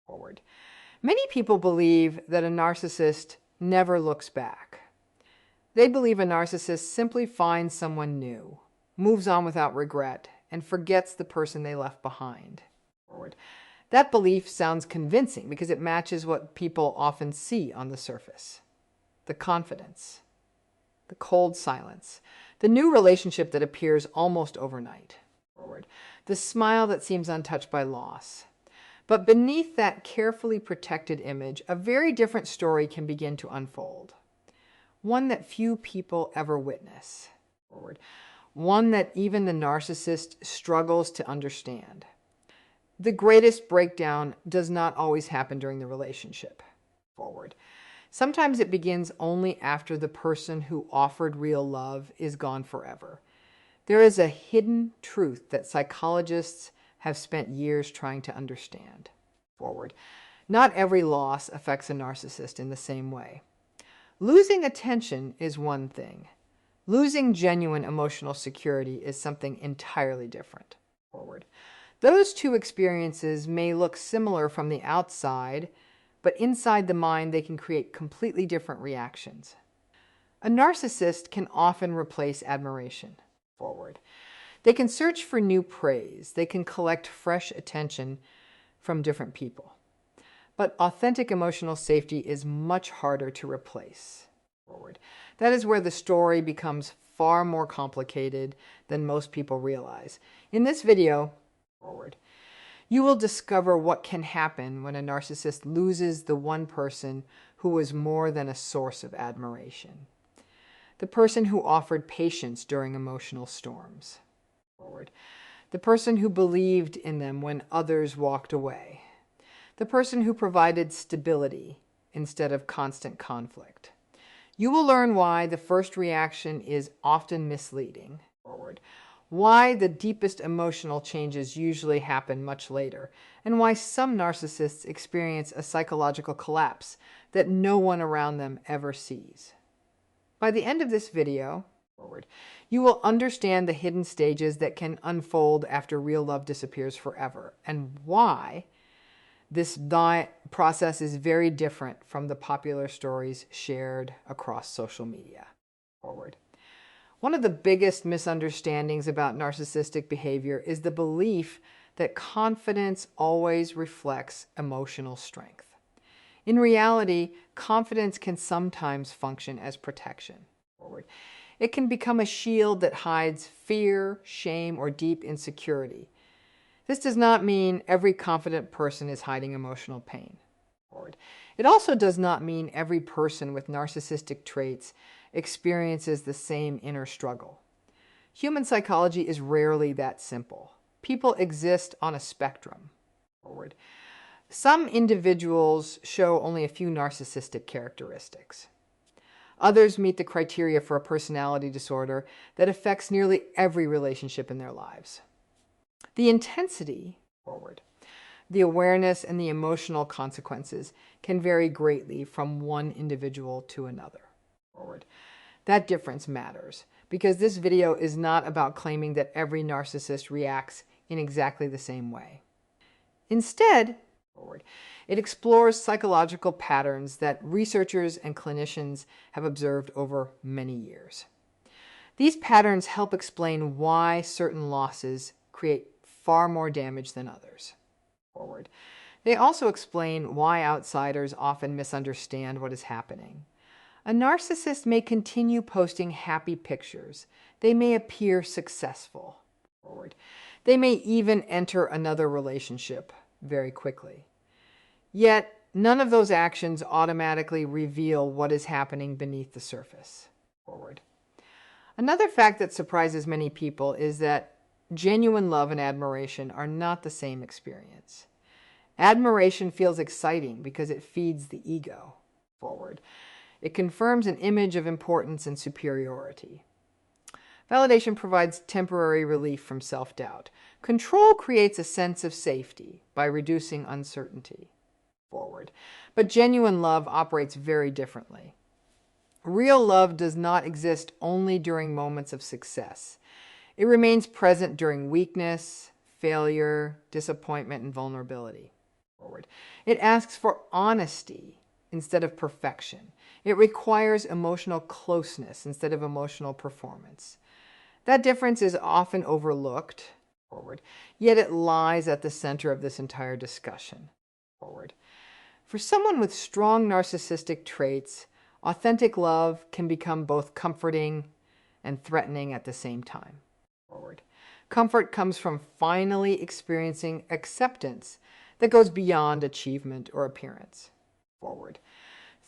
Forward. Many people believe that a narcissist never looks back. They believe a narcissist simply finds someone new, moves on without regret, and forgets the person they left behind. Forward. That belief sounds convincing because it matches what people often see on the surface. The confidence, the cold silence, the new relationship that appears almost overnight. Forward. The smile that seems untouched by loss. But beneath that carefully protected image, a very different story can begin to unfold. One that few people ever witness. Forward. One that even the narcissist struggles to understand. The greatest breakdown does not always happen during the relationship. Forward. Sometimes it begins only after the person who offered real love is gone forever. There is a hidden truth that psychologists have spent years trying to understand. Forward. Not every loss affects a narcissist in the same way. Losing attention is one thing. Losing genuine emotional security is something entirely different. Forward. Those two experiences may look similar from the outside, but inside the mind they can create completely different reactions. A narcissist can often replace admiration. Forward. They can search for new praise. They can collect fresh attention from different people. But authentic emotional safety is much harder to replace. Forward. That is where the story becomes far more complicated than most people realize. In this video, forward, you will discover what can happen when a narcissist loses the one person who was more than a source of admiration. The person who offered patience during emotional storms. Forward. The person who believed in them when others walked away. The person who provided stability instead of constant conflict. You will learn why the first reaction is often misleading. Forward. Why the deepest emotional changes usually happen much later, and why some narcissists experience a psychological collapse that no one around them ever sees. By the end of this video, forward, you will understand the hidden stages that can unfold after real love disappears forever, and why this process is very different from the popular stories shared across social media. Forward. One of the biggest misunderstandings about narcissistic behavior is the belief that confidence always reflects emotional strength. In reality, confidence can sometimes function as protection. Forward. It can become a shield that hides fear, shame, or deep insecurity. This does not mean every confident person is hiding emotional pain. Forward. It also does not mean every person with narcissistic traits experiences the same inner struggle. Human psychology is rarely that simple. People exist on a spectrum. Forward. Some individuals show only a few narcissistic characteristics. Others meet the criteria for a personality disorder that affects nearly every relationship in their lives. The intensity, forward, the awareness and the emotional consequences can vary greatly from one individual to another. Forward. That difference matters because this video is not about claiming that every narcissist reacts in exactly the same way. Instead, forward, it explores psychological patterns that researchers and clinicians have observed over many years. These patterns help explain why certain losses create far more damage than others. Forward. They also explain why outsiders often misunderstand what is happening. A narcissist may continue posting happy pictures. They may appear successful. Forward. They may even enter another relationship very quickly. Yet, none of those actions automatically reveal what is happening beneath the surface. Forward. Another fact that surprises many people is that genuine love and admiration are not the same experience. Admiration feels exciting because it feeds the ego. Forward. It confirms an image of importance and superiority. Validation provides temporary relief from self-doubt. Control creates a sense of safety by reducing uncertainty. Forward. But genuine love operates very differently. Real love does not exist only during moments of success. It remains present during weakness, failure, disappointment, and vulnerability. Forward. It asks for honesty instead of perfection. It requires emotional closeness instead of emotional performance. That difference is often overlooked, forward, yet it lies at the center of this entire discussion, forward. For someone with strong narcissistic traits, authentic love can become both comforting and threatening at the same time, forward. Comfort comes from finally experiencing acceptance that goes beyond achievement or appearance, forward.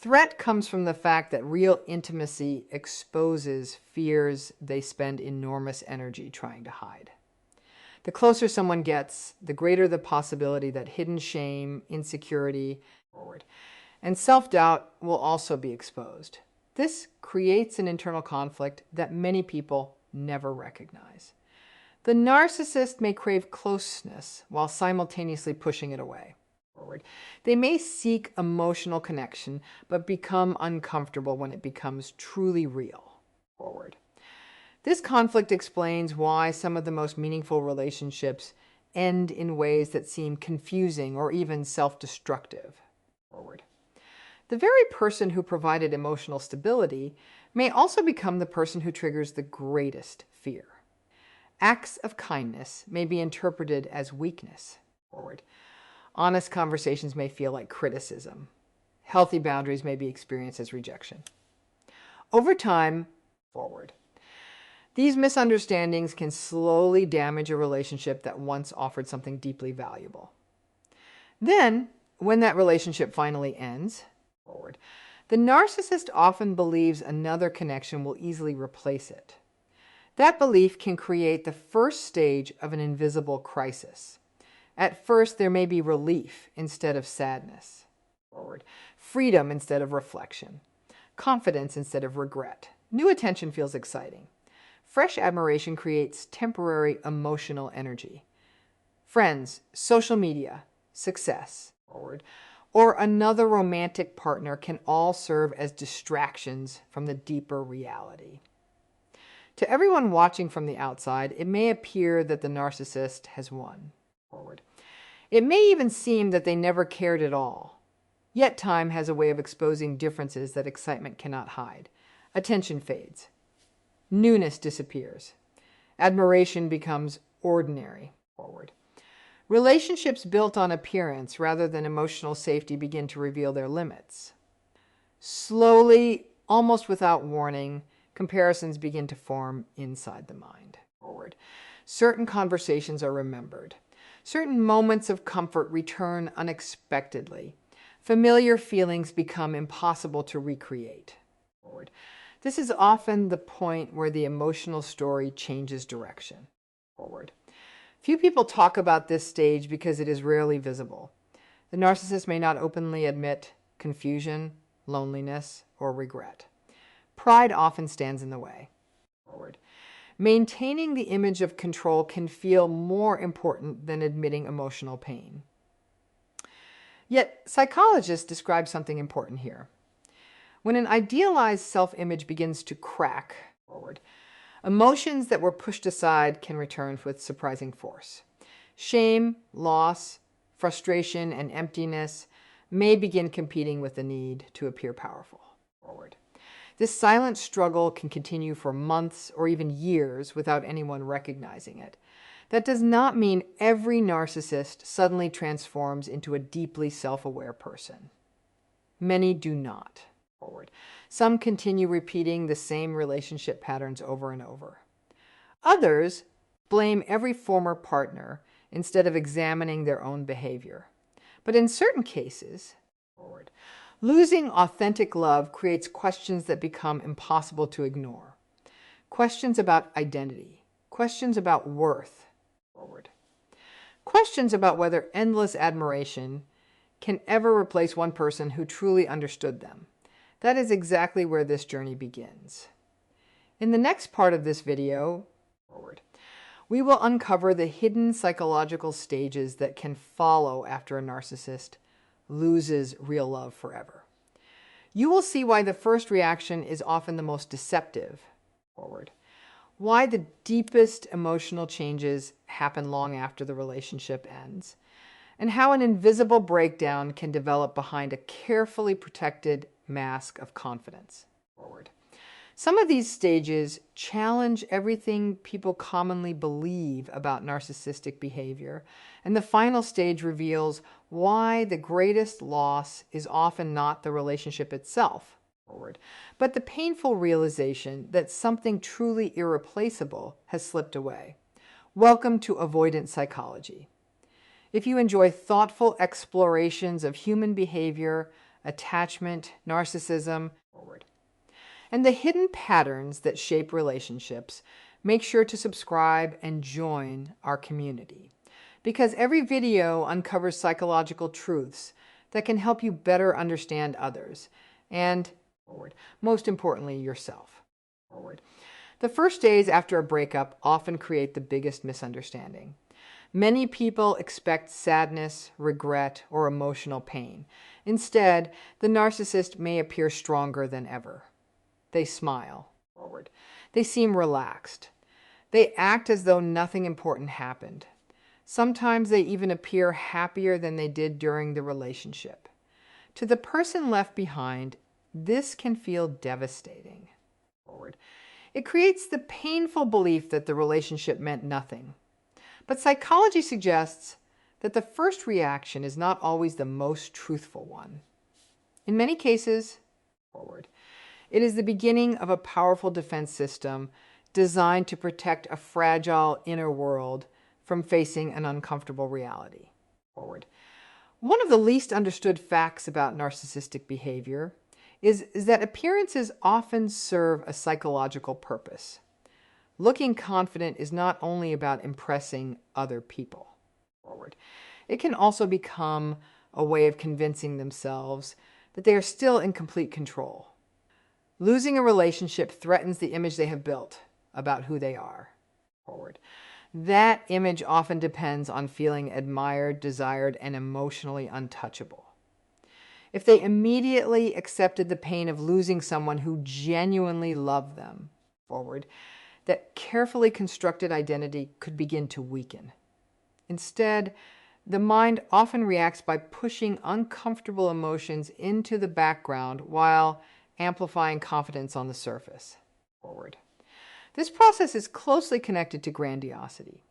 Threat comes from the fact that real intimacy exposes fears they spend enormous energy trying to hide. The closer someone gets, the greater the possibility that hidden shame, insecurity, forward, and self-doubt will also be exposed. This creates an internal conflict that many people never recognize. The narcissist may crave closeness while simultaneously pushing it away. They may seek emotional connection, but become uncomfortable when it becomes truly real. Forward. This conflict explains why some of the most meaningful relationships end in ways that seem confusing or even self-destructive. Forward. The very person who provided emotional stability may also become the person who triggers the greatest fear. Acts of kindness may be interpreted as weakness. Forward. Honest conversations may feel like criticism. Healthy boundaries may be experienced as rejection. Over time, forward. These misunderstandings can slowly damage a relationship that once offered something deeply valuable. Then, when that relationship finally ends, forward, the narcissist often believes another connection will easily replace it. That belief can create the first stage of an invisible crisis. At first, there may be relief instead of sadness, forward, freedom instead of reflection, confidence instead of regret. New attention feels exciting. Fresh admiration creates temporary emotional energy. Friends, social media, success, forward, or another romantic partner can all serve as distractions from the deeper reality. To everyone watching from the outside, it may appear that the narcissist has won. Forward. It may even seem that they never cared at all. Yet time has a way of exposing differences that excitement cannot hide. Attention fades. Newness disappears. Admiration becomes ordinary. Forward. Relationships built on appearance rather than emotional safety begin to reveal their limits. Slowly, almost without warning, comparisons begin to form inside the mind. Forward. Certain conversations are remembered. Certain moments of comfort return unexpectedly. Familiar feelings become impossible to recreate. Forward. This is often the point where the emotional story changes direction. Forward. Few people talk about this stage because it is rarely visible. The narcissist may not openly admit confusion, loneliness, or regret. Pride often stands in the way. Forward. Maintaining the image of control can feel more important than admitting emotional pain. Yet, psychologists describe something important here. When an idealized self-image begins to crack, forward, emotions that were pushed aside can return with surprising force. Shame, loss, frustration, and emptiness may begin competing with the need to appear powerful. Forward. This silent struggle can continue for months or even years without anyone recognizing it. That does not mean every narcissist suddenly transforms into a deeply self-aware person. Many do not. Forward. Some continue repeating the same relationship patterns over and over. Others blame every former partner instead of examining their own behavior. But in certain cases, forward, losing authentic love creates questions that become impossible to ignore. Questions about identity, questions about worth, forward. Questions about whether endless admiration can ever replace one person who truly understood them. That is exactly where this journey begins. In the next part of this video, forward, we will uncover the hidden psychological stages that can follow after a narcissist loses real love forever. You will see why the first reaction is often the most deceptive, forward, why the deepest emotional changes happen long after the relationship ends, and how an invisible breakdown can develop behind a carefully protected mask of confidence. Forward. Some of these stages challenge everything people commonly believe about narcissistic behavior, and the final stage reveals why the greatest loss is often not the relationship itself, but the painful realization that something truly irreplaceable has slipped away. Welcome to Avoidant Psychology. If you enjoy thoughtful explorations of human behavior, attachment, narcissism, and the hidden patterns that shape relationships, make sure to subscribe and join our community, because every video uncovers psychological truths that can help you better understand others and, most importantly, yourself. The first days after a breakup often create the biggest misunderstanding. Many people expect sadness, regret, or emotional pain. Instead, the narcissist may appear stronger than ever. They smile. They seem relaxed. They act as though nothing important happened. Sometimes they even appear happier than they did during the relationship. To the person left behind, this can feel devastating. It creates the painful belief that the relationship meant nothing. But psychology suggests that the first reaction is not always the most truthful one. In many cases, it is the beginning of a powerful defense system designed to protect a fragile inner world from facing an uncomfortable reality. One of the least understood facts about narcissistic behavior is that appearances often serve a psychological purpose. Looking confident is not only about impressing other people. It can also become a way of convincing themselves that they are still in complete control. Losing a relationship threatens the image they have built about who they are. That image often depends on feeling admired, desired, and emotionally untouchable. If they immediately accepted the pain of losing someone who genuinely loved them, that carefully constructed identity could begin to weaken. Instead, the mind often reacts by pushing uncomfortable emotions into the background while amplifying confidence on the surface. This process is closely connected to grandiosity.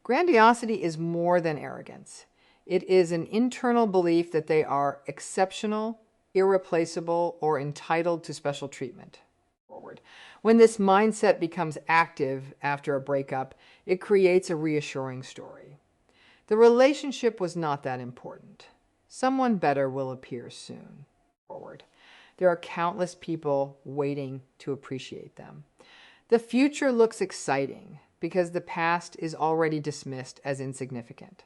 Grandiosity is more than arrogance. It is an internal belief that they are exceptional, irreplaceable, or entitled to special treatment. When this mindset becomes active after a breakup, it creates a reassuring story. The relationship was not that important. Someone better will appear soon. There are countless people waiting to appreciate them. The future looks exciting because the past is already dismissed as insignificant.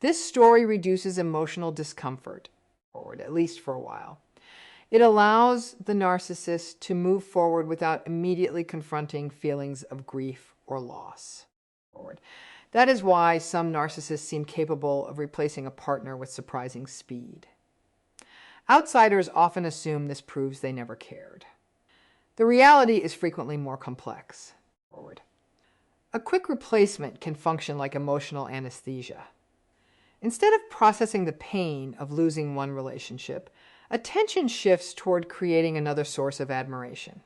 This story reduces emotional discomfort, at least for a while. It allows the narcissist to move forward without immediately confronting feelings of grief or loss. That is why some narcissists seem capable of replacing a partner with surprising speed. Outsiders often assume this proves they never cared. The reality is frequently more complex. A quick replacement can function like emotional anesthesia. Instead of processing the pain of losing one relationship, attention shifts toward creating another source of admiration.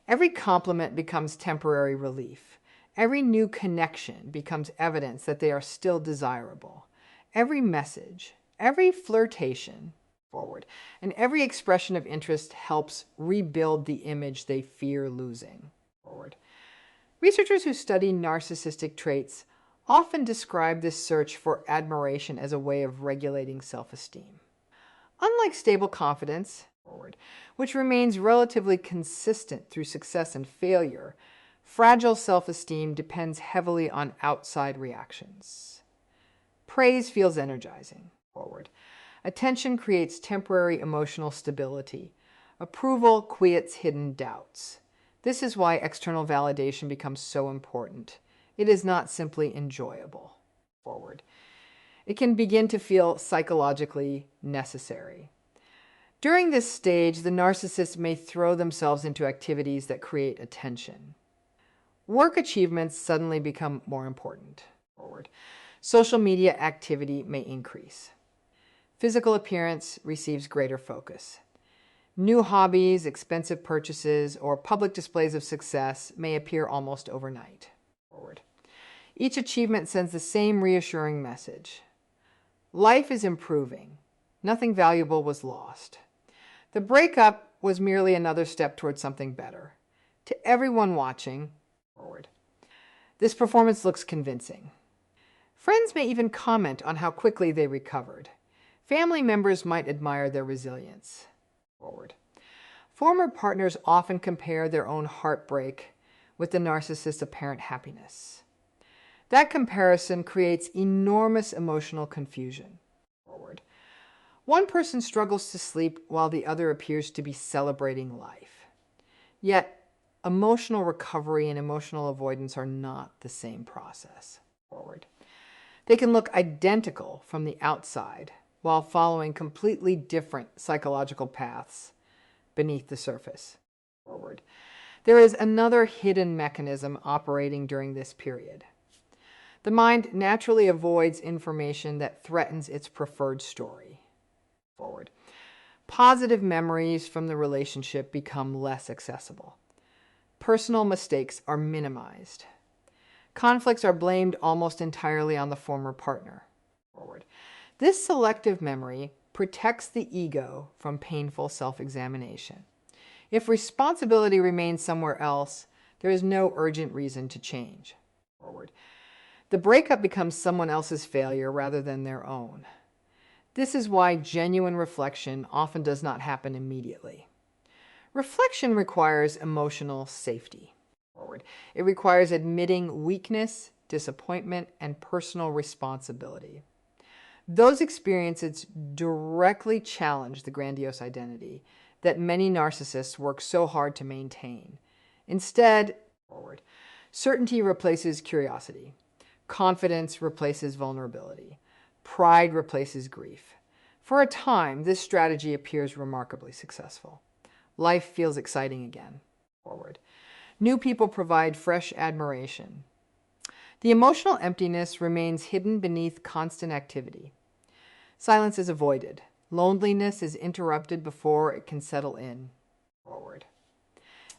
Every compliment becomes temporary relief. Every new connection becomes evidence that they are still desirable. Every message, every flirtation, and every expression of interest helps rebuild the image they fear losing. Researchers who study narcissistic traits often describe this search for admiration as a way of regulating self-esteem. Unlike stable confidence, which remains relatively consistent through success and failure, fragile self-esteem depends heavily on outside reactions. Praise feels energizing. Attention creates temporary emotional stability. Approval quiets hidden doubts. This is why external validation becomes so important. It is not simply enjoyable. It can begin to feel psychologically necessary. During this stage, the narcissist may throw themselves into activities that create attention. Work achievements suddenly become more important. Social media activity may increase. Physical appearance receives greater focus. New hobbies, expensive purchases, or public displays of success may appear almost overnight. Each achievement sends the same reassuring message. Life is improving. Nothing valuable was lost. The breakup was merely another step towards something better. To everyone watching, this performance looks convincing. Friends may even comment on how quickly they recovered. Family members might admire their resilience. Former partners often compare their own heartbreak with the narcissist's apparent happiness. That comparison creates enormous emotional confusion. One person struggles to sleep while the other appears to be celebrating life. Yet, emotional recovery and emotional avoidance are not the same process. They can look identical from the outside while following completely different psychological paths beneath the surface. There is another hidden mechanism operating during this period. The mind naturally avoids information that threatens its preferred story. Positive memories from the relationship become less accessible. Personal mistakes are minimized. Conflicts are blamed almost entirely on the former partner. This selective memory protects the ego from painful self-examination. If responsibility remains somewhere else, there is no urgent reason to change. The breakup becomes someone else's failure rather than their own. This is why genuine reflection often does not happen immediately. Reflection requires emotional safety. It requires admitting weakness, disappointment, and personal responsibility. Those experiences directly challenge the grandiose identity that many narcissists work so hard to maintain. Instead, certainty replaces curiosity. Confidence replaces vulnerability. Pride replaces grief. For a time, this strategy appears remarkably successful. Life feels exciting again. New people provide fresh admiration. The emotional emptiness remains hidden beneath constant activity. Silence is avoided. Loneliness is interrupted before it can settle in.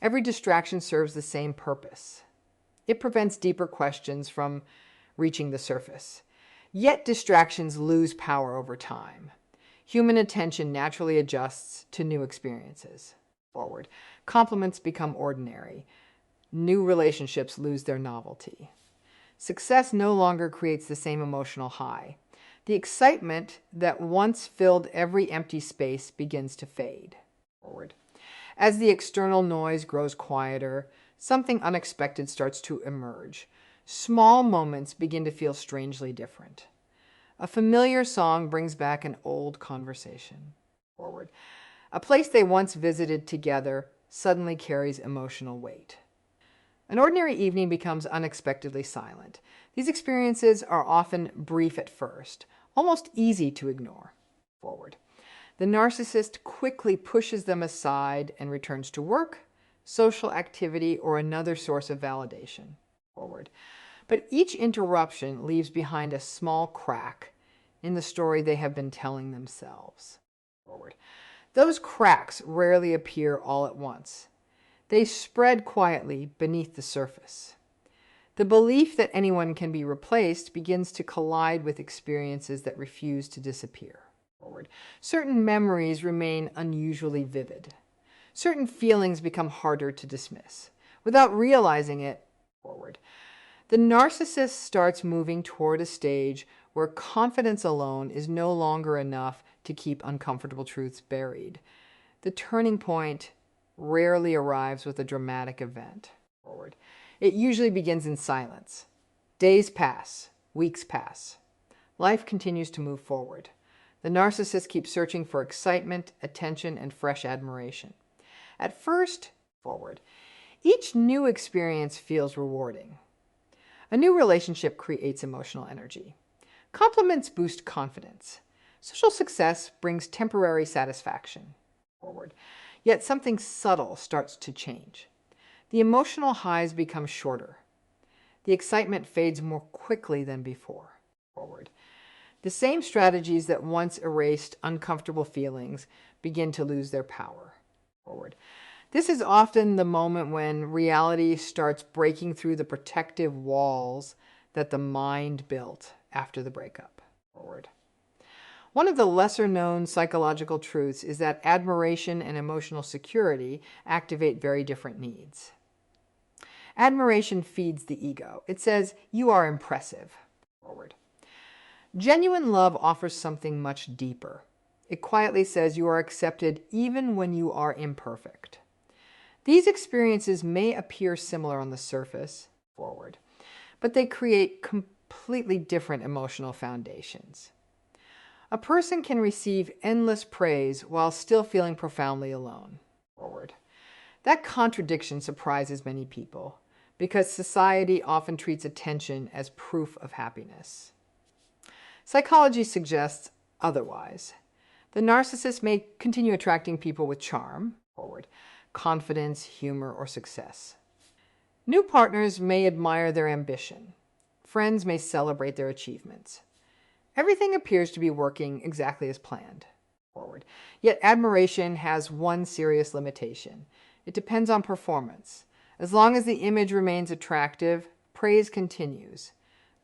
Every distraction serves the same purpose. It prevents deeper questions from reaching the surface. Yet distractions lose power over time. Human attention naturally adjusts to new experiences. Compliments become ordinary. New relationships lose their novelty. Success no longer creates the same emotional high. The excitement that once filled every empty space begins to fade. As the external noise grows quieter, something unexpected starts to emerge. Small moments begin to feel strangely different. A familiar song brings back an old conversation. A place they once visited together suddenly carries emotional weight. An ordinary evening becomes unexpectedly silent. These experiences are often brief at first, almost easy to ignore. The narcissist quickly pushes them aside and returns to work, social activity, or another source of validation. But each interruption leaves behind a small crack in the story they have been telling themselves. Those cracks rarely appear all at once. They spread quietly beneath the surface. The belief that anyone can be replaced begins to collide with experiences that refuse to disappear. Certain memories remain unusually vivid. Certain feelings become harder to dismiss. Without realizing it, the narcissist starts moving toward a stage where confidence alone is no longer enough to keep uncomfortable truths buried. The turning point rarely arrives with a dramatic event. It usually begins in silence. Days pass, weeks pass. Life continues to move forward. The narcissist keeps searching for excitement, attention, and fresh admiration. At first, each new experience feels rewarding. A new relationship creates emotional energy. Compliments boost confidence. Social success brings temporary satisfaction. Yet something subtle starts to change. The emotional highs become shorter. The excitement fades more quickly than before. Forward. The same strategies that once erased uncomfortable feelings begin to lose their power. Forward. This is often the moment when reality starts breaking through the protective walls that the mind built after the breakup. Forward. One of the lesser-known psychological truths is that admiration and emotional security activate very different needs. Admiration feeds the ego. It says, "You are impressive." Forward. Genuine love offers something much deeper. It quietly says you are accepted even when you are imperfect. These experiences may appear similar on the surface, forward, but they create completely different emotional foundations. A person can receive endless praise while still feeling profoundly alone, forward. That contradiction surprises many people because society often treats attention as proof of happiness. Psychology suggests otherwise. The narcissist may continue attracting people with charm, forward, confidence, humor, or success. New partners may admire their ambition. Friends may celebrate their achievements. Everything appears to be working exactly as planned, forward. Yet admiration has one serious limitation. It depends on performance. As long as the image remains attractive, praise continues.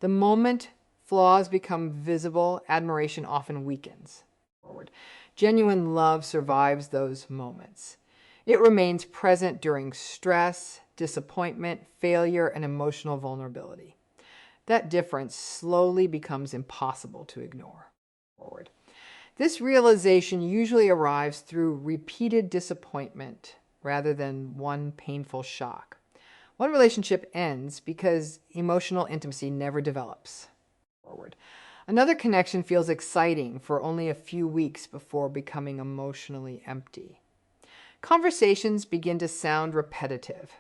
The moment flaws become visible, admiration often weakens, forward. Genuine love survives those moments. It remains present during stress, disappointment, failure, and emotional vulnerability. That difference slowly becomes impossible to ignore, forward. This realization usually arrives through repeated disappointment rather than one painful shock. One relationship ends because emotional intimacy never develops, forward. Another connection feels exciting for only a few weeks before becoming emotionally empty. Conversations begin to sound repetitive.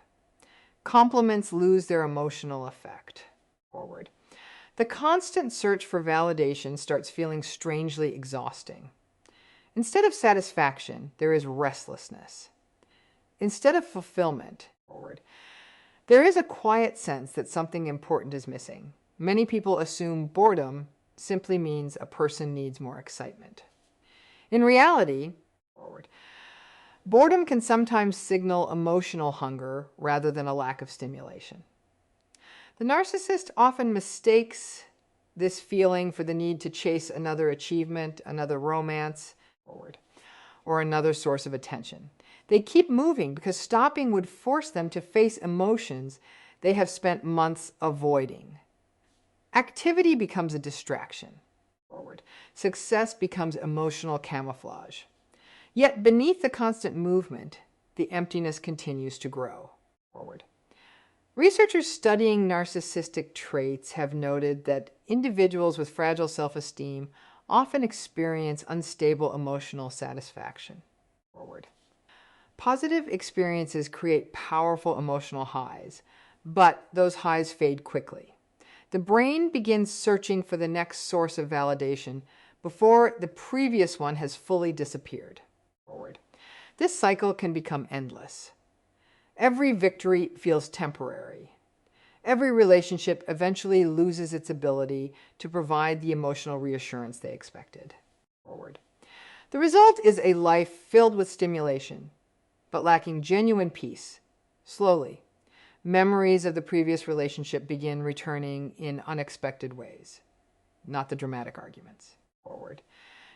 Compliments lose their emotional effect, forward. The constant search for validation starts feeling strangely exhausting. Instead of satisfaction, there is restlessness. Instead of fulfillment, forward, there is a quiet sense that something important is missing. Many people assume boredom simply means a person needs more excitement. In reality, forward, boredom can sometimes signal emotional hunger rather than a lack of stimulation. The narcissist often mistakes this feeling for the need to chase another achievement, another romance, forward, or another source of attention. They keep moving because stopping would force them to face emotions they have spent months avoiding. Activity becomes a distraction, forward. Success becomes emotional camouflage. Yet beneath the constant movement, the emptiness continues to grow, forward. Researchers studying narcissistic traits have noted that individuals with fragile self-esteem often experience unstable emotional satisfaction, forward. Positive experiences create powerful emotional highs, but those highs fade quickly. The brain begins searching for the next source of validation before the previous one has fully disappeared, forward. This cycle can become endless. Every victory feels temporary. Every relationship eventually loses its ability to provide the emotional reassurance they expected, forward. The result is a life filled with stimulation, but lacking genuine peace. Slowly, memories of the previous relationship begin returning in unexpected ways. Not the dramatic arguments, forward.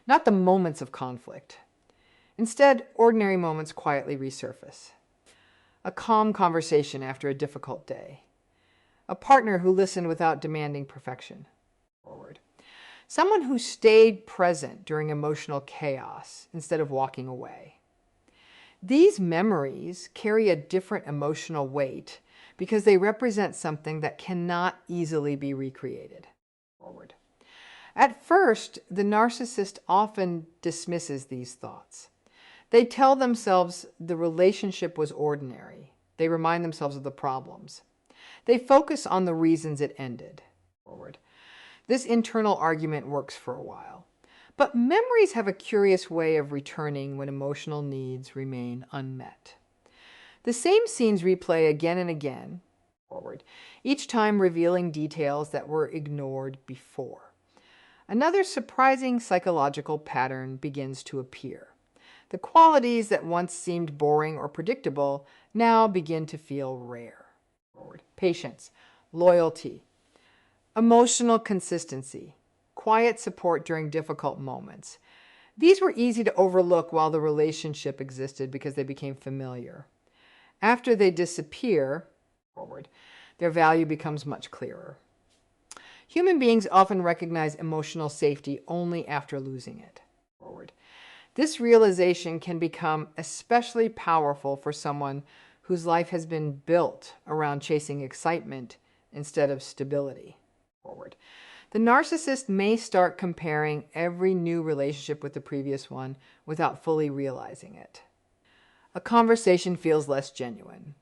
Not the moments of conflict. Instead, ordinary moments quietly resurface. A calm conversation after a difficult day. A partner who listened without demanding perfection, forward. Someone who stayed present during emotional chaos instead of walking away. These memories carry a different emotional weight because they represent something that cannot easily be recreated, forward. At first, the narcissist often dismisses these thoughts. They tell themselves the relationship was ordinary. They remind themselves of the problems. They focus on the reasons it ended, forward. This internal argument works for a while. But memories have a curious way of returning when emotional needs remain unmet. The same scenes replay again and again, forward, each time revealing details that were ignored before. Another surprising psychological pattern begins to appear. The qualities that once seemed boring or predictable now begin to feel rare. Patience, loyalty, emotional consistency, quiet support during difficult moments. These were easy to overlook while the relationship existed because they became familiar. After they disappear, their value becomes much clearer. Human beings often recognize emotional safety only after losing it. This realization can become especially powerful for someone whose life has been built around chasing excitement instead of stability. The narcissist may start comparing every new relationship with the previous one without fully realizing it. A conversation feels less genuine.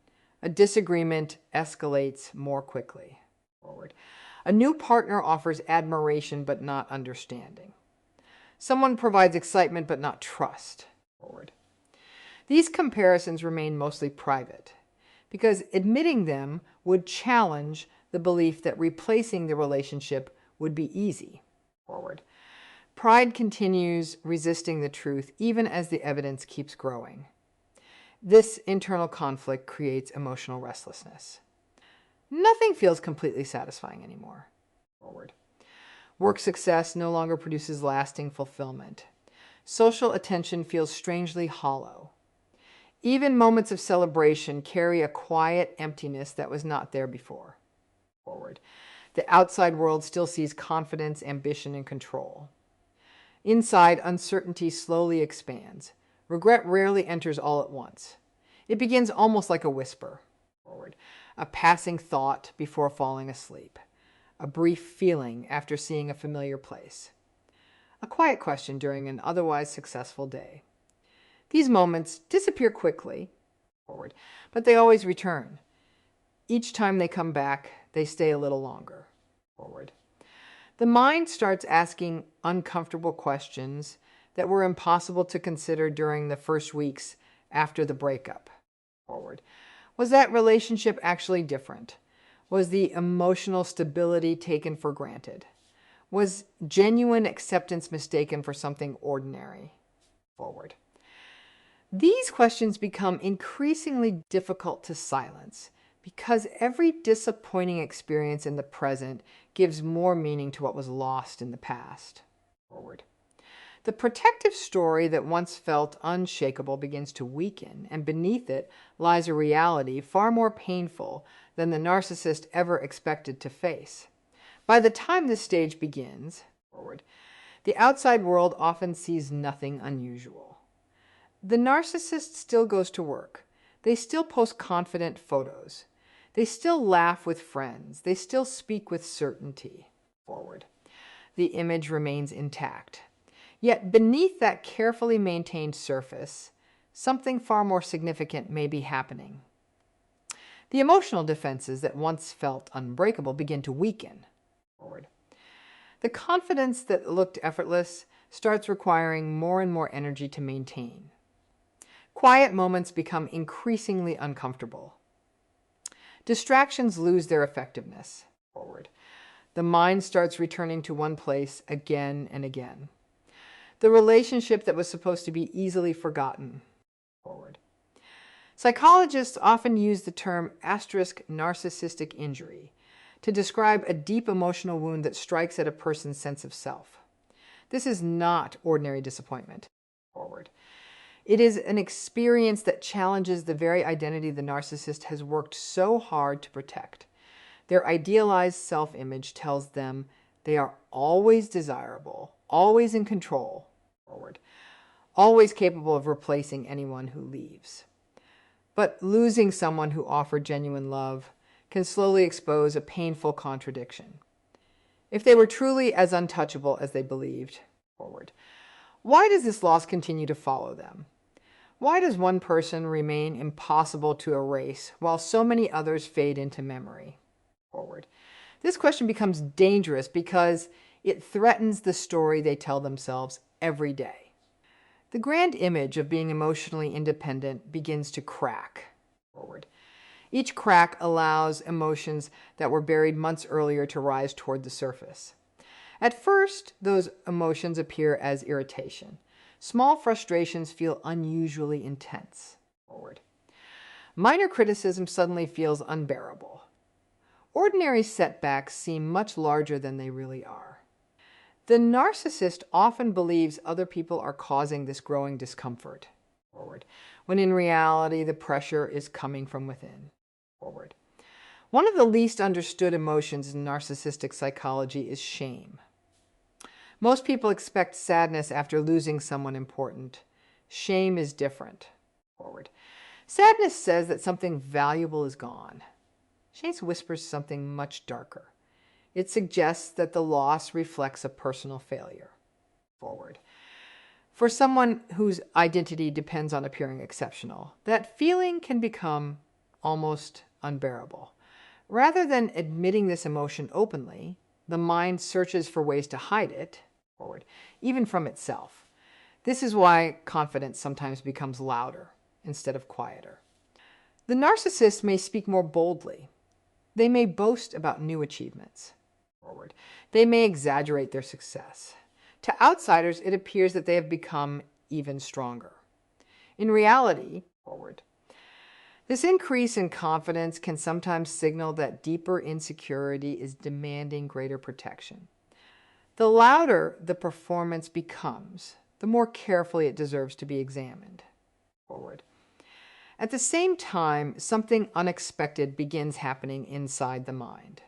A disagreement escalates more quickly. A new partner offers admiration but not understanding. Someone provides excitement but not trust. These comparisons remain mostly private because admitting them would challenge the belief that replacing the relationship would be easy. Pride continues resisting the truth even as the evidence keeps growing. This internal conflict creates emotional restlessness. Nothing feels completely satisfying anymore. Work success no longer produces lasting fulfillment. Social attention feels strangely hollow. Even moments of celebration carry a quiet emptiness that was not there before. The outside world still sees confidence, ambition, and control. Inside, uncertainty slowly expands. Regret rarely enters all at once. It begins almost like a whisper. A passing thought before falling asleep. A brief feeling after seeing a familiar place. A quiet question during an otherwise successful day. These moments disappear quickly, but they always return. Each time they come back, they stay a little longer. The mind starts asking uncomfortable questions that were impossible to consider during the first weeks after the breakup. Was that relationship actually different? Was the emotional stability taken for granted? Was genuine acceptance mistaken for something ordinary? These questions become increasingly difficult to silence because every disappointing experience in the present gives more meaning to what was lost in the past. The protective story that once felt unshakable begins to weaken, and beneath it lies a reality far more painful than the narcissist ever expected to face. By the time this stage begins, the outside world often sees nothing unusual. The narcissist still goes to work. They still post confident photos. They still laugh with friends. They still speak with certainty. The image remains intact. Yet beneath that carefully maintained surface, something far more significant may be happening. The emotional defenses that once felt unbreakable begin to weaken. The confidence that looked effortless starts requiring more and more energy to maintain. Quiet moments become increasingly uncomfortable. Distractions lose their effectiveness. The mind starts returning to one place again and again. The relationship that was supposed to be easily forgotten. Psychologists often use the term narcissistic injury to describe a deep emotional wound that strikes at a person's sense of self. This is not ordinary disappointment. It is an experience that challenges the very identity the narcissist has worked so hard to protect. Their idealized self-image tells them they are always desirable, always in control, always capable of replacing anyone who leaves. But losing someone who offered genuine love can slowly expose a painful contradiction. If they were truly as untouchable as they believed, why does this loss continue to follow them? Why does one person remain impossible to erase while so many others fade into memory? This question becomes dangerous because it threatens the story they tell themselves every day. The grand image of being emotionally independent begins to crack. Each crack allows emotions that were buried months earlier to rise toward the surface. At first, those emotions appear as irritation. Small frustrations feel unusually intense. Forward. Minor criticism suddenly feels unbearable. Ordinary setbacks seem much larger than they really are. The narcissist often believes other people are causing this growing discomfort. Forward. When in reality, the pressure is coming from within. Forward. One of the least understood emotions in narcissistic psychology is shame. Most people expect sadness after losing someone important. Shame is different. Forward. Sadness says that something valuable is gone. Shame whispers something much darker. It suggests that the loss reflects a personal failure. Forward. For someone whose identity depends on appearing exceptional, that feeling can become almost unbearable. Rather than admitting this emotion openly, the mind searches for ways to hide it, forward, even from itself. This is why confidence sometimes becomes louder instead of quieter. The narcissist may speak more boldly. They may boast about new achievements. Forward. They may exaggerate their success. To outsiders, it appears that they have become even stronger. In reality, forward, this increase in confidence can sometimes signal that deeper insecurity is demanding greater protection. The louder the performance becomes, the more carefully it deserves to be examined. Forward. At the same time, something unexpected begins happening inside the mind.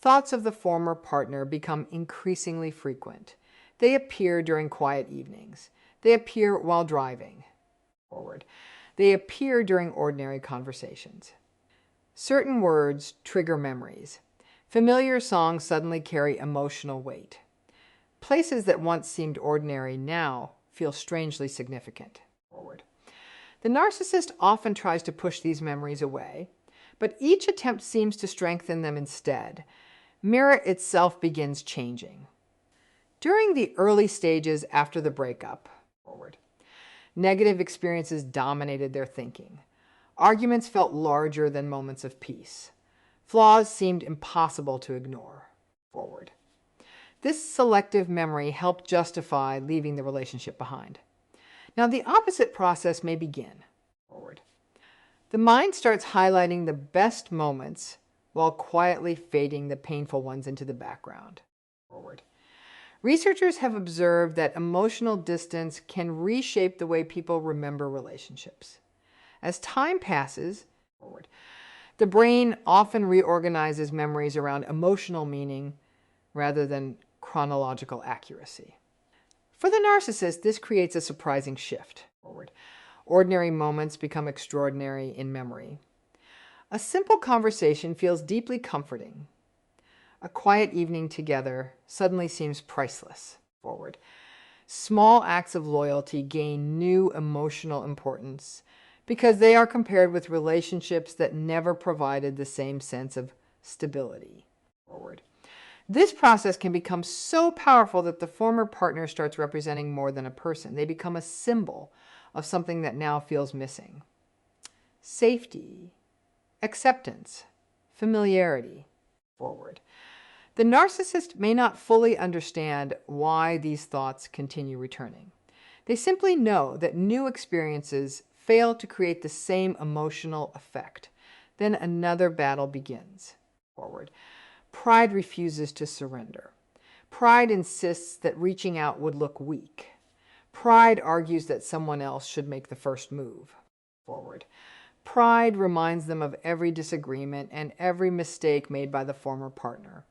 Thoughts of the former partner become increasingly frequent. They appear during quiet evenings. They appear while driving. Forward. They appear during ordinary conversations. Certain words trigger memories. Familiar songs suddenly carry emotional weight. Places that once seemed ordinary now feel strangely significant. Forward. The narcissist often tries to push these memories away, but each attempt seems to strengthen them instead. Mirror itself begins changing. During the early stages after the breakup, forward, negative experiences dominated their thinking. Arguments felt larger than moments of peace. Flaws seemed impossible to ignore. Forward. This selective memory helped justify leaving the relationship behind. Now, the opposite process may begin. Forward. The mind starts highlighting the best moments while quietly fading the painful ones into the background. Forward. Researchers have observed that emotional distance can reshape the way people remember relationships. As time passes, forward, the brain often reorganizes memories around emotional meaning rather than chronological accuracy. For the narcissist, this creates a surprising shift. Forward. Ordinary moments become extraordinary in memory. A simple conversation feels deeply comforting. A quiet evening together suddenly seems priceless. Forward. Small acts of loyalty gain new emotional importance because they are compared with relationships that never provided the same sense of stability. Forward. This process can become so powerful that the former partner starts representing more than a person. They become a symbol of something that now feels missing. Safety, acceptance, familiarity. Forward. The narcissist may not fully understand why these thoughts continue returning. They simply know that new experiences fail to create the same emotional effect. Then another battle begins. Forward. Pride refuses to surrender. Pride insists that reaching out would look weak. Pride argues that someone else should make the first move. Forward. Pride reminds them of every disagreement and every mistake made by the former partner.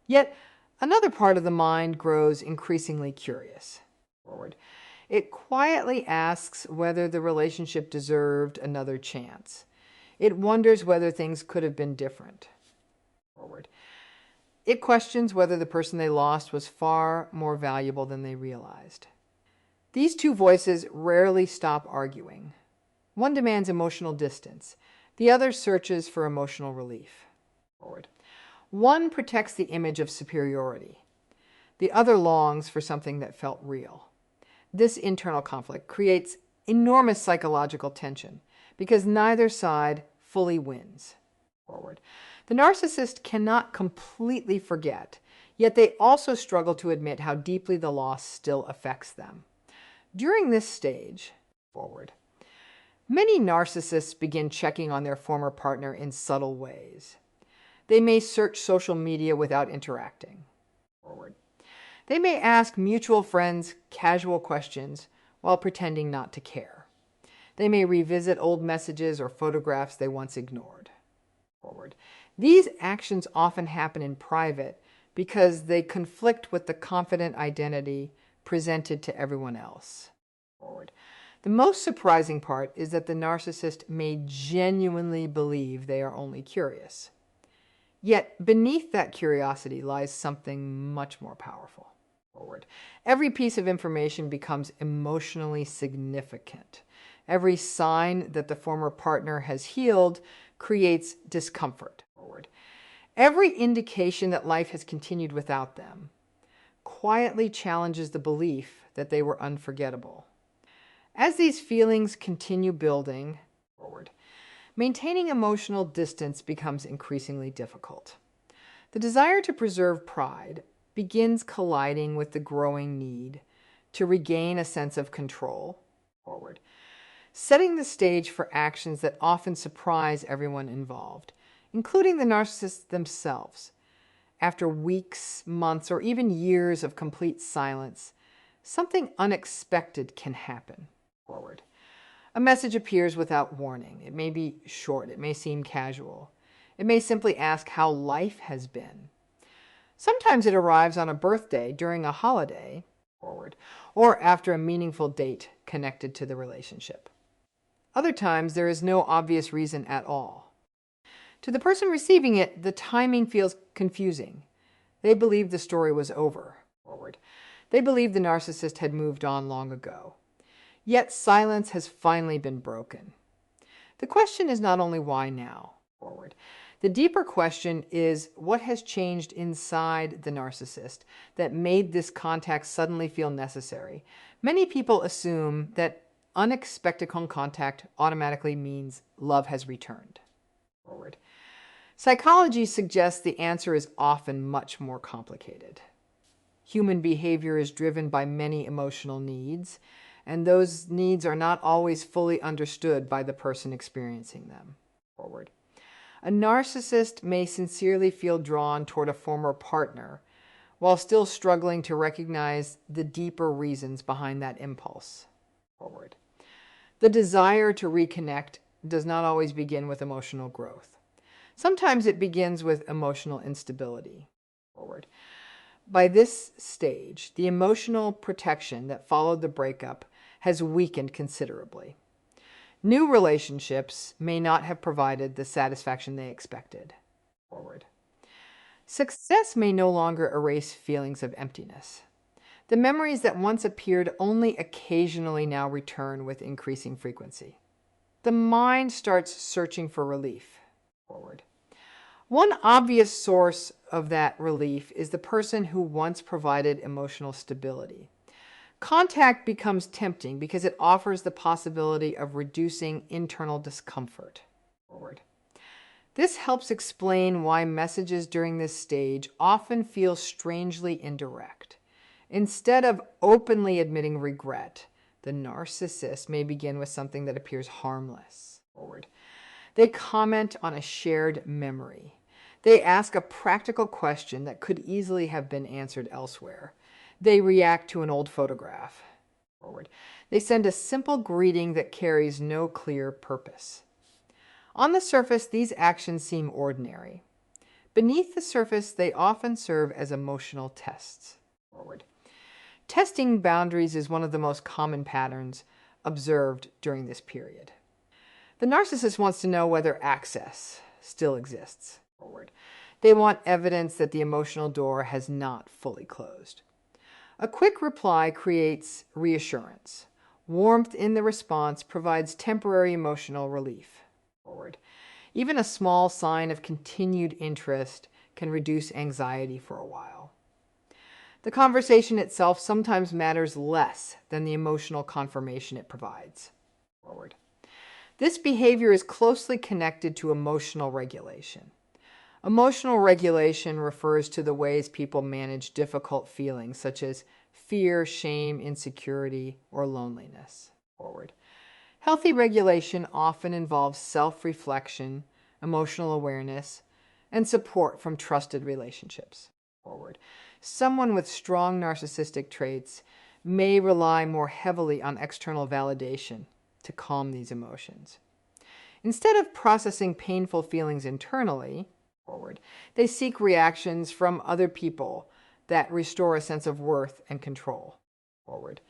Yet, another part of the mind grows increasingly curious. Forward. It quietly asks whether the relationship deserved another chance. It wonders whether things could have been different. Forward. It questions whether the person they lost was far more valuable than they realized. These two voices rarely stop arguing. One demands emotional distance. The other searches for emotional relief. Forward. One protects the image of superiority. The other longs for something that felt real. This internal conflict creates enormous psychological tension because neither side fully wins. Forward. The narcissist cannot completely forget, Yet they also struggle to admit how deeply the loss still affects them. During this stage, forward, many narcissists begin checking on their former partner in subtle ways. They may search social media without interacting. Forward. They may ask mutual friends casual questions while pretending not to care. They may revisit old messages or photographs they once ignored. Forward. These actions often happen in private because they conflict with the confident identity presented to everyone else. Forward. The most surprising part is that the narcissist may genuinely believe they are only curious. Yet beneath that curiosity lies something much more powerful. Forward. Every piece of information becomes emotionally significant. Every sign that the former partner has healed creates discomfort. Forward. Every indication that life has continued without them quietly challenges the belief that they were unforgettable. As these feelings continue building, forward, maintaining emotional distance becomes increasingly difficult. The desire to preserve pride begins colliding with the growing need to regain a sense of control, forward, setting the stage for actions that often surprise everyone involved, including the narcissists themselves. After weeks, months, or even years of complete silence, something unexpected can happen. Forward. A message appears without warning. It may be short. It may seem casual. It may simply ask how life has been. Sometimes it arrives on a birthday, during a holiday, forward, or after a meaningful date connected to the relationship. Other times there is no obvious reason at all. To the person receiving it, the timing feels confusing. They believe the story was over, forward. They believe the narcissist had moved on long ago. Yet silence has finally been broken. The question is not only why now, forward. The deeper question is what has changed inside the narcissist that made this contact suddenly feel necessary. Many people assume that unexpected contact automatically means love has returned. Forward. Psychology suggests the answer is often much more complicated. Human behavior is driven by many emotional needs, and those needs are not always fully understood by the person experiencing them. Forward. A narcissist may sincerely feel drawn toward a former partner while still struggling to recognize the deeper reasons behind that impulse. Forward. The desire to reconnect does not always begin with emotional growth. Sometimes it begins with emotional instability. Forward. By this stage, the emotional protection that followed the breakup has weakened considerably. New relationships may not have provided the satisfaction they expected. Forward. Success may no longer erase feelings of emptiness. The memories that once appeared only occasionally now return with increasing frequency. The mind starts searching for relief. Forward. One obvious source of that relief is the person who once provided emotional stability. Contact becomes tempting because it offers the possibility of reducing internal discomfort. Forward. This helps explain why messages during this stage often feel strangely indirect. Instead of openly admitting regret, the narcissist may begin with something that appears harmless. Forward. They comment on a shared memory. They ask a practical question that could easily have been answered elsewhere. They react to an old photograph. Forward. They send a simple greeting that carries no clear purpose. On the surface, these actions seem ordinary. Beneath the surface, they often serve as emotional tests. Forward. Testing boundaries is one of the most common patterns observed during this period. The narcissist wants to know whether access still exists. Forward. They want evidence that the emotional door has not fully closed. A quick reply creates reassurance. Warmth in the response provides temporary emotional relief. Forward. Even a small sign of continued interest can reduce anxiety for a while. The conversation itself sometimes matters less than the emotional confirmation it provides. Forward. This behavior is closely connected to emotional regulation. Emotional regulation refers to the ways people manage difficult feelings such as fear, shame, insecurity, or loneliness. Forward. Healthy regulation often involves self-reflection, emotional awareness, and support from trusted relationships. Forward. Someone with strong narcissistic traits may rely more heavily on external validation to calm these emotions. Instead of processing painful feelings internally, forward, they seek reactions from other people that restore a sense of worth and control. Forward.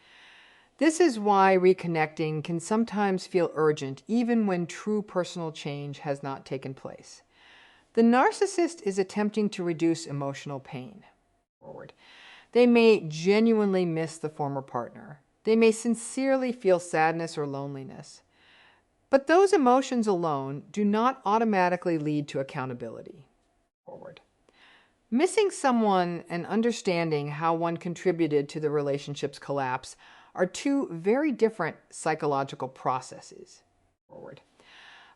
This is why reconnecting can sometimes feel urgent even when true personal change has not taken place. The narcissist is attempting to reduce emotional pain. Forward. They may genuinely miss the former partner. They may sincerely feel sadness or loneliness. But those emotions alone do not automatically lead to accountability. Forward. Missing someone and understanding how one contributed to the relationship's collapse are two very different psychological processes. Forward.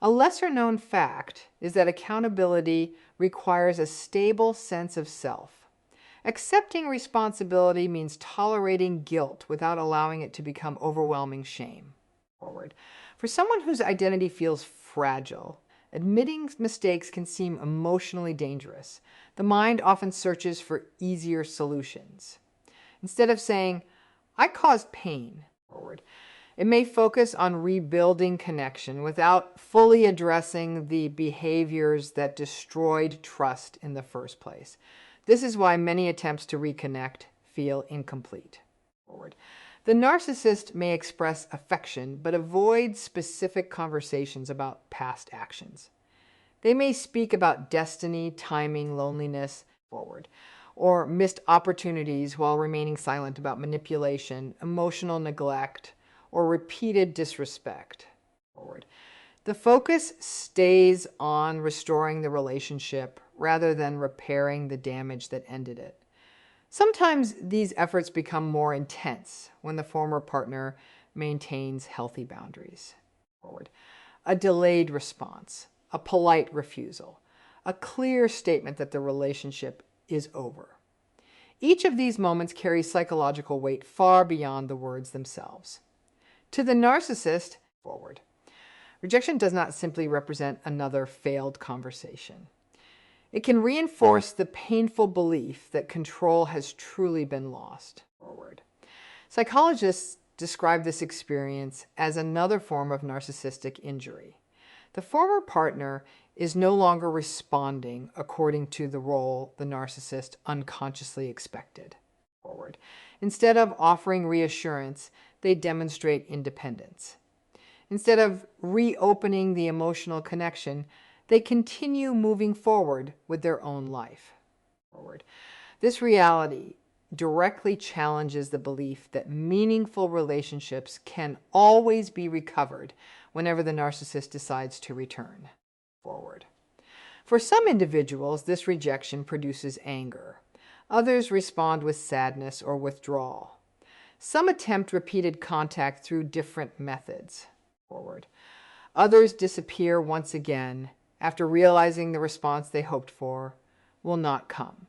A lesser-known fact is that accountability requires a stable sense of self. Accepting responsibility means tolerating guilt without allowing it to become overwhelming shame. Forward. For someone whose identity feels fragile, admitting mistakes can seem emotionally dangerous. The mind often searches for easier solutions. Instead of saying, "I caused pain," forward, it may focus on rebuilding connection without fully addressing the behaviors that destroyed trust in the first place. This is why many attempts to reconnect feel incomplete. Forward. The narcissist may express affection but avoid specific conversations about past actions. They may speak about destiny, timing, loneliness, forward, or missed opportunities while remaining silent about manipulation, emotional neglect, or repeated disrespect. Forward. The focus stays on restoring the relationship rather than repairing the damage that ended it. Sometimes these efforts become more intense when the former partner maintains healthy boundaries. Forward. A delayed response, a polite refusal, a clear statement that the relationship is over. Each of these moments carries psychological weight far beyond the words themselves. To the narcissist, forward, rejection does not simply represent another failed conversation. It can reinforce the painful belief that control has truly been lost. Forward. Psychologists describe this experience as another form of narcissistic injury. The former partner is no longer responding according to the role the narcissist unconsciously expected. Forward. Instead of offering reassurance, they demonstrate independence. Instead of reopening the emotional connection, they continue moving forward with their own life. Forward. This reality directly challenges the belief that meaningful relationships can always be recovered whenever the narcissist decides to return. Forward. For some individuals, this rejection produces anger. Others respond with sadness or withdrawal. Some attempt repeated contact through different methods. Forward. Others disappear once again after realizing the response they hoped for will not come.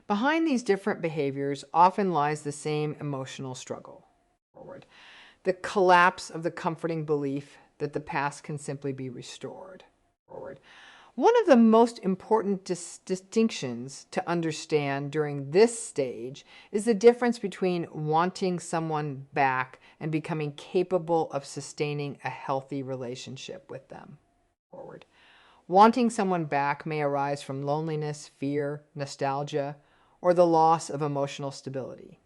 Behind these different behaviors often lies the same emotional struggle. Forward. The collapse of the comforting belief that the past can simply be restored. Forward. One of the most important distinctions to understand during this stage is the difference between wanting someone back and becoming capable of sustaining a healthy relationship with them. Forward. Wanting someone back may arise from loneliness, fear, nostalgia, or the loss of emotional stability.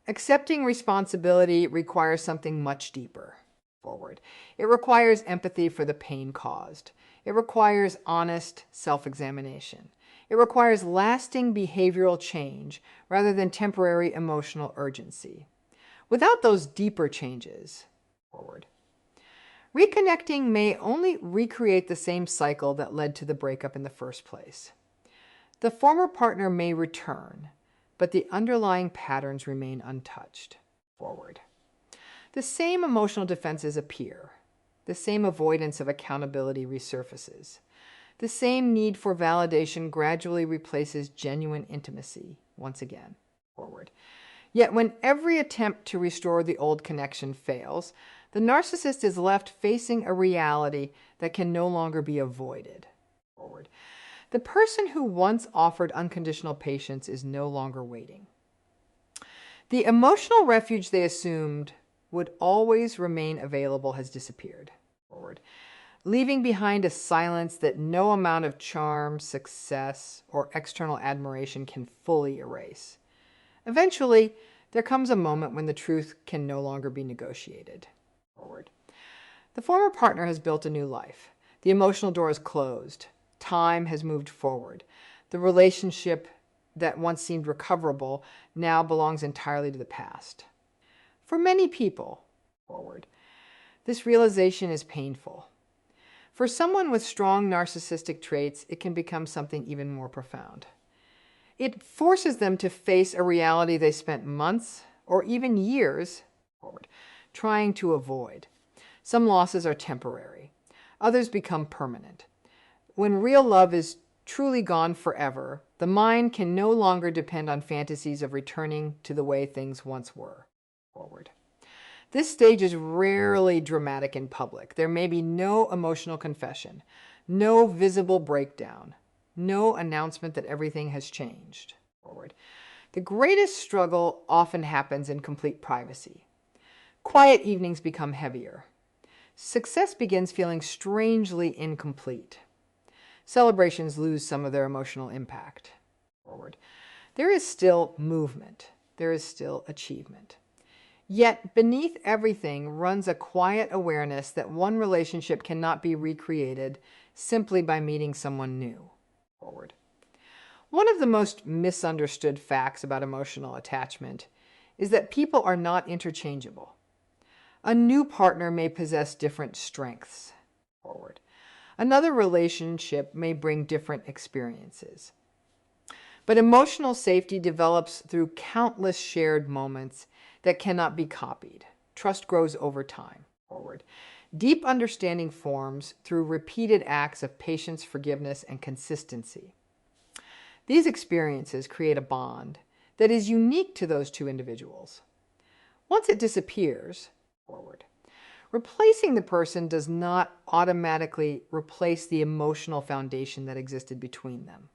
Accepting responsibility requires something much deeper. Forward. It requires empathy for the pain caused. It requires honest self-examination. It requires lasting behavioral change rather than temporary emotional urgency. Without those deeper changes, forward, reconnecting may only recreate the same cycle that led to the breakup in the first place. The former partner may return, but the underlying patterns remain untouched. Forward. The same emotional defenses appear. The same avoidance of accountability resurfaces. The same need for validation gradually replaces genuine intimacy once again. Forward. Yet when every attempt to restore the old connection fails, the narcissist is left facing a reality that can no longer be avoided. Forward. The person who once offered unconditional patience is no longer waiting. The emotional refuge they assumed would always remain available has disappeared. Forward. Leaving behind a silence that no amount of charm, success, or external admiration can fully erase. Eventually, there comes a moment when the truth can no longer be negotiated. Forward. The former partner has built a new life. The emotional door is closed. Time has moved forward. The relationship that once seemed recoverable now belongs entirely to the past. For many people, forward, this realization is painful. For someone with strong narcissistic traits, it can become something even more profound. It forces them to face a reality they spent months or even years forward, trying to avoid. Some losses are temporary. Others become permanent. When real love is truly gone forever, the mind can no longer depend on fantasies of returning to the way things once were. Forward. This stage is rarely dramatic in public. There may be no emotional confession, no visible breakdown, no announcement that everything has changed. Forward. The greatest struggle often happens in complete privacy. Quiet evenings become heavier. Success begins feeling strangely incomplete. Celebrations lose some of their emotional impact. Forward. There is still movement. There is still achievement. Yet beneath everything runs a quiet awareness that one relationship cannot be recreated simply by meeting someone new. Forward. One of the most misunderstood facts about emotional attachment is that people are not interchangeable. A new partner may possess different strengths. Forward. Another relationship may bring different experiences. But emotional safety develops through countless shared moments that cannot be copied. Trust grows over time. Forward. Deep understanding forms through repeated acts of patience, forgiveness, and consistency. These experiences create a bond that is unique to those two individuals. Once it disappears, forward, replacing the person does not automatically replace the emotional foundation that existed between them.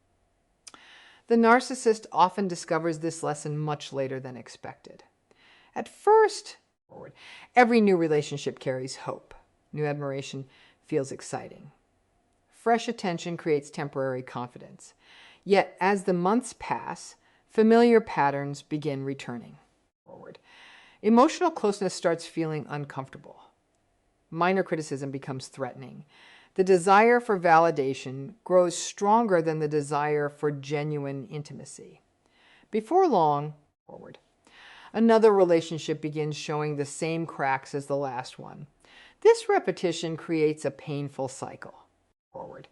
The narcissist often discovers this lesson much later than expected. At first, every new relationship carries hope. New admiration feels exciting. Fresh attention creates temporary confidence. Yet, as the months pass, familiar patterns begin returning. Forward. Emotional closeness starts feeling uncomfortable. Minor criticism becomes threatening. The desire for validation grows stronger than the desire for genuine intimacy. Before long, forward, another relationship begins showing the same cracks as the last one. This repetition creates a painful cycle. Forward.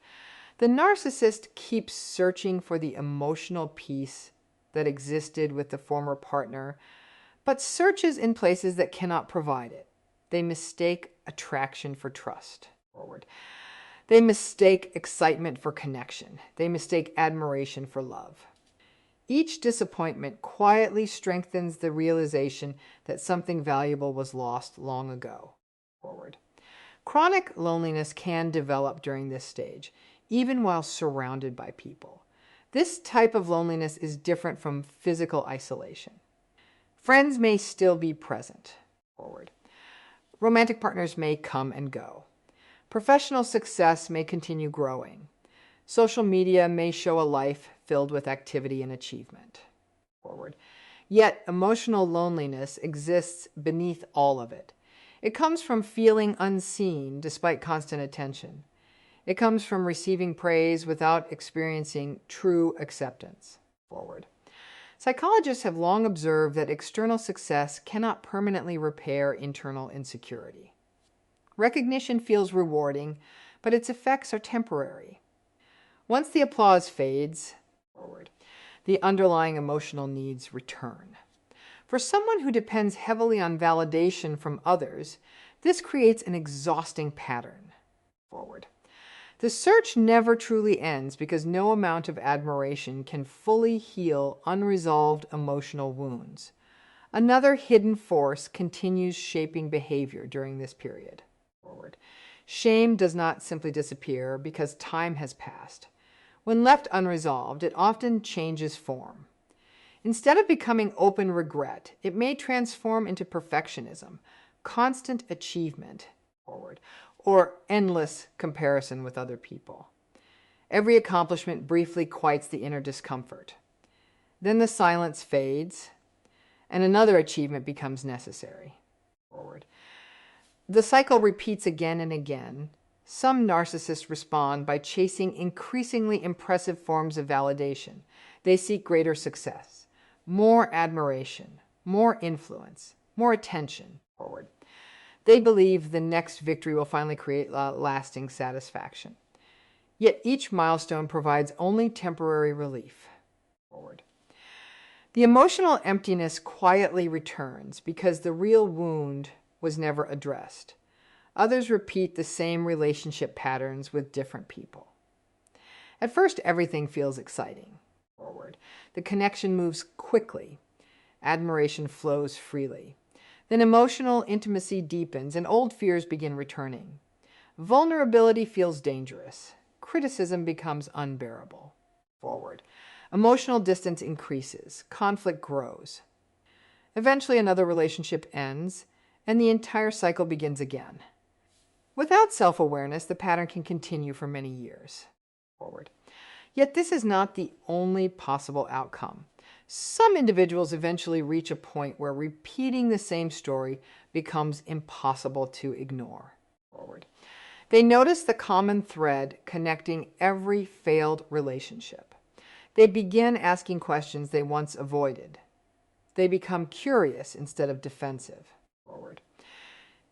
The narcissist keeps searching for the emotional peace that existed with the former partner, but searches in places that cannot provide it. They mistake attraction for trust. Forward. They mistake excitement for connection. They mistake admiration for love. Each disappointment quietly strengthens the realization that something valuable was lost long ago. Forward. Chronic loneliness can develop during this stage, even while surrounded by people. This type of loneliness is different from physical isolation. Friends may still be present. Forward. Romantic partners may come and go. Professional success may continue growing. Social media may show a life filled with activity and achievement. Forward. Yet emotional loneliness exists beneath all of it. It comes from feeling unseen despite constant attention. It comes from receiving praise without experiencing true acceptance. Forward. Psychologists have long observed that external success cannot permanently repair internal insecurity. Recognition feels rewarding, but its effects are temporary. Once the applause fades, forward, the underlying emotional needs return. For someone who depends heavily on validation from others, this creates an exhausting pattern. Forward. The search never truly ends because no amount of admiration can fully heal unresolved emotional wounds. Another hidden force continues shaping behavior during this period. Shame does not simply disappear because time has passed. When left unresolved, it often changes form. Instead of becoming open regret, it may transform into perfectionism, constant achievement, or endless comparison with other people. Every accomplishment briefly quiets the inner discomfort. Then the silence fades, and another achievement becomes necessary. The cycle repeats again and again. Some narcissists respond by chasing increasingly impressive forms of validation. They seek greater success, more admiration, more influence, more attention. They believe the next victory will finally create lasting satisfaction. Yet each milestone provides only temporary relief. The emotional emptiness quietly returns because the real wound was never addressed. Others repeat the same relationship patterns with different people. At first, everything feels exciting. The connection moves quickly. Admiration flows freely. Then emotional intimacy deepens and old fears begin returning. Vulnerability feels dangerous. Criticism becomes unbearable. Emotional distance increases. Conflict grows. Eventually, another relationship ends, and the entire cycle begins again. Without self-awareness, the pattern can continue for many years. Yet this is not the only possible outcome. Some individuals eventually reach a point where repeating the same story becomes impossible to ignore. They notice the common thread connecting every failed relationship. They begin asking questions they once avoided. They become curious instead of defensive.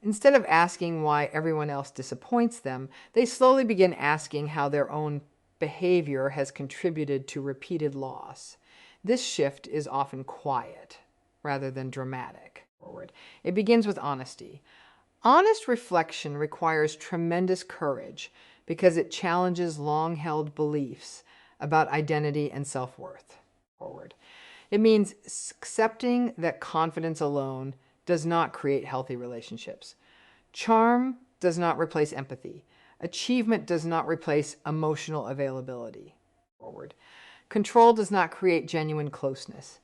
Instead of asking why everyone else disappoints them, they slowly begin asking how their own behavior has contributed to repeated loss. This shift is often quiet rather than dramatic. It begins with honesty. Honest reflection requires tremendous courage because it challenges long-held beliefs about identity and self-worth. It means accepting that confidence alone does not create healthy relationships. Charm does not replace empathy. Achievement does not replace emotional availability. Control does not create genuine closeness.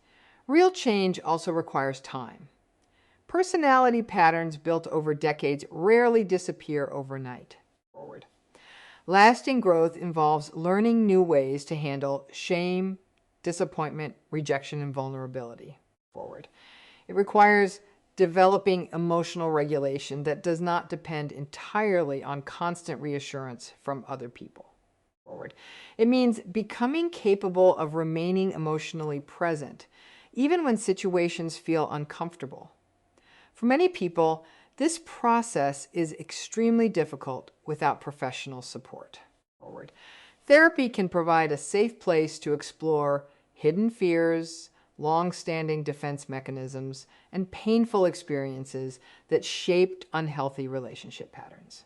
Real change also requires time. Personality patterns built over decades rarely disappear overnight. Lasting growth involves learning new ways to handle shame, disappointment, rejection, and vulnerability. It requires developing emotional regulation that does not depend entirely on constant reassurance from other people. It means becoming capable of remaining emotionally present, even when situations feel uncomfortable. For many people, this process is extremely difficult without professional support. Therapy can provide a safe place to explore hidden fears, long-standing defense mechanisms, and painful experiences that shaped unhealthy relationship patterns.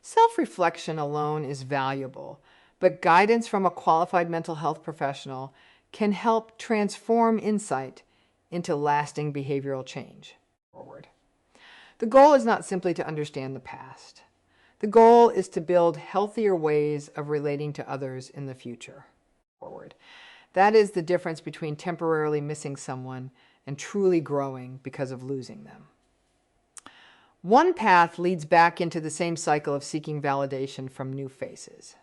Self-reflection alone is valuable, but guidance from a qualified mental health professional can help transform insight into lasting behavioral change. The goal is not simply to understand the past. The goal is to build healthier ways of relating to others in the future. That is the difference between temporarily missing someone and truly growing because of losing them. One path leads back into the same cycle of seeking validation from new faces.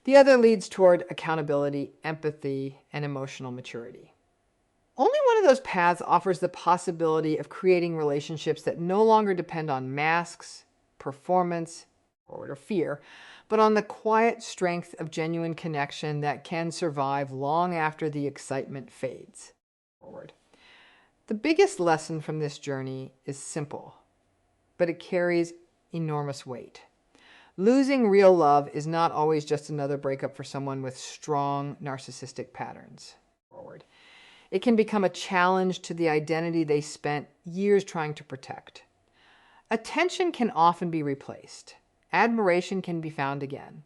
The other leads toward accountability, empathy, and emotional maturity. Only one of those paths offers the possibility of creating relationships that no longer depend on masks, performance, or fear, but on the quiet strength of genuine connection that can survive long after the excitement fades. The biggest lesson from this journey is simple, but it carries enormous weight. Losing real love is not always just another breakup for someone with strong narcissistic patterns. It can become a challenge to the identity they spent years trying to protect. Attention can often be replaced. Admiration can be found again.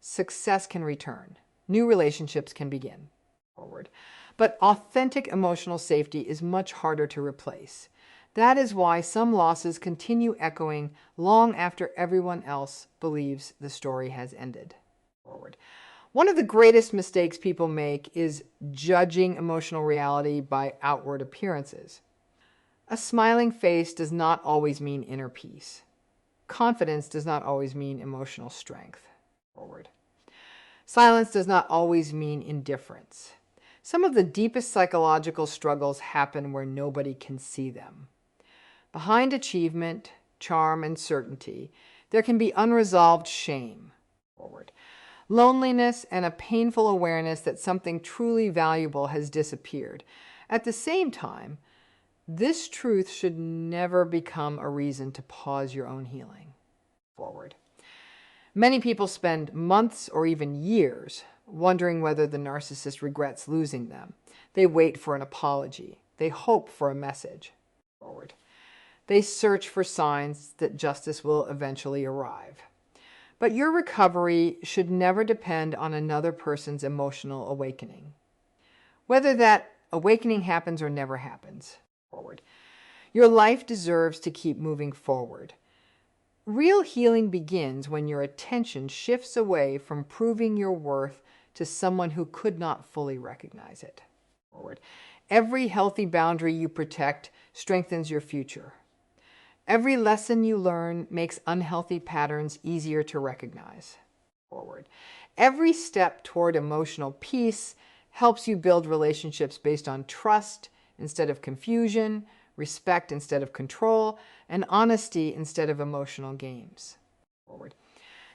Success can return. New relationships can begin. Forward. But authentic emotional safety is much harder to replace. That is why some losses continue echoing long after everyone else believes the story has ended. Forward. One of the greatest mistakes people make is judging emotional reality by outward appearances. A smiling face does not always mean inner peace. Confidence does not always mean emotional strength. Forward. Silence does not always mean indifference. Some of the deepest psychological struggles happen where nobody can see them. Behind achievement, charm, and certainty, there can be unresolved shame. Forward. Loneliness and a painful awareness that something truly valuable has disappeared. At the same time, this truth should never become a reason to pause your own healing. Forward. Many people spend months or even years wondering whether the narcissist regrets losing them. They wait for an apology. They hope for a message. Forward. They search for signs that justice will eventually arrive. But your recovery should never depend on another person's emotional awakening. Whether that awakening happens or never happens. Forward. Your life deserves to keep moving forward. Real healing begins when your attention shifts away from proving your worth to someone who could not fully recognize it. Forward. Every healthy boundary you protect strengthens your future. Every lesson you learn makes unhealthy patterns easier to recognize. Forward. Every step toward emotional peace helps you build relationships based on trust instead of confusion, respect instead of control, and honesty instead of emotional games. Forward.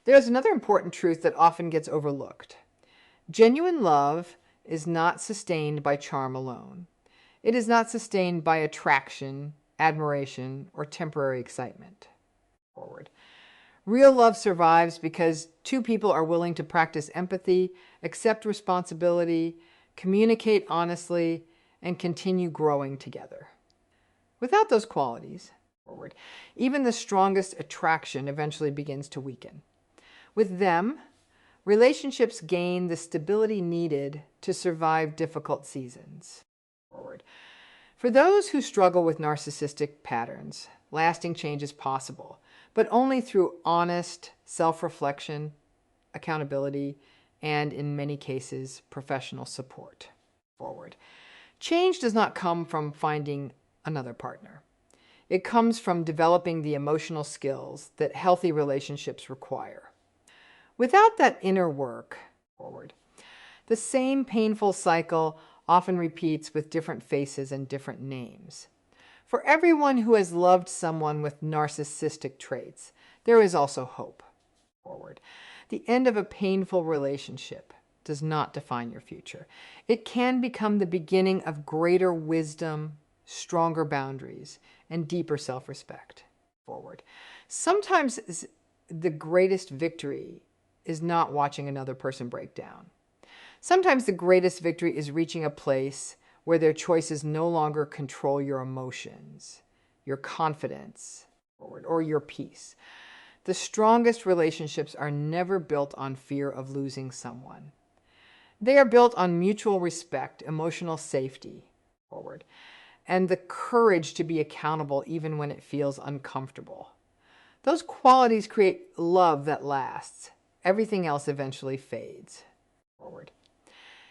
There's another important truth that often gets overlooked. Genuine love is not sustained by charm alone. It is not sustained by attraction, admiration, or temporary excitement. Forward. Real love survives because two people are willing to practice empathy, accept responsibility, communicate honestly, and continue growing together. Without those qualities, forward, even the strongest attraction eventually begins to weaken. With them, relationships gain the stability needed to survive difficult seasons. Forward. For those who struggle with narcissistic patterns, lasting change is possible, but only through honest self-reflection, accountability, and in many cases, professional support. Forward. Change does not come from finding another partner. It comes from developing the emotional skills that healthy relationships require. Without that inner work, forward, the same painful cycle often repeats with different faces and different names. For everyone who has loved someone with narcissistic traits, there is also hope. Forward. The end of a painful relationship does not define your future. It can become the beginning of greater wisdom, stronger boundaries, and deeper self-respect. Forward. Sometimes the greatest victory is not watching another person break down. Sometimes the greatest victory is reaching a place where their choices no longer control your emotions, your confidence, or your peace. The strongest relationships are never built on fear of losing someone. They are built on mutual respect, emotional safety, forward, and the courage to be accountable even when it feels uncomfortable. Those qualities create love that lasts. Everything else eventually fades. Forward.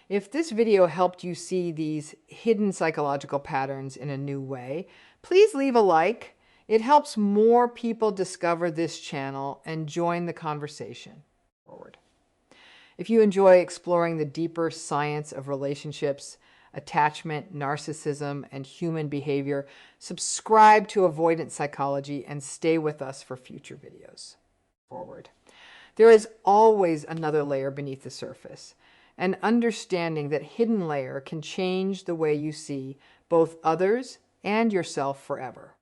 If this video helped you see these hidden psychological patterns in a new way, please leave a like. It helps more people discover this channel and join the conversation. Forward. If you enjoy exploring the deeper science of relationships, attachment, narcissism, and human behavior, subscribe to Avoidant Psychology and stay with us for future videos. Forward. There is always another layer beneath the surface. An understanding that hidden layer can change the way you see both others and yourself forever.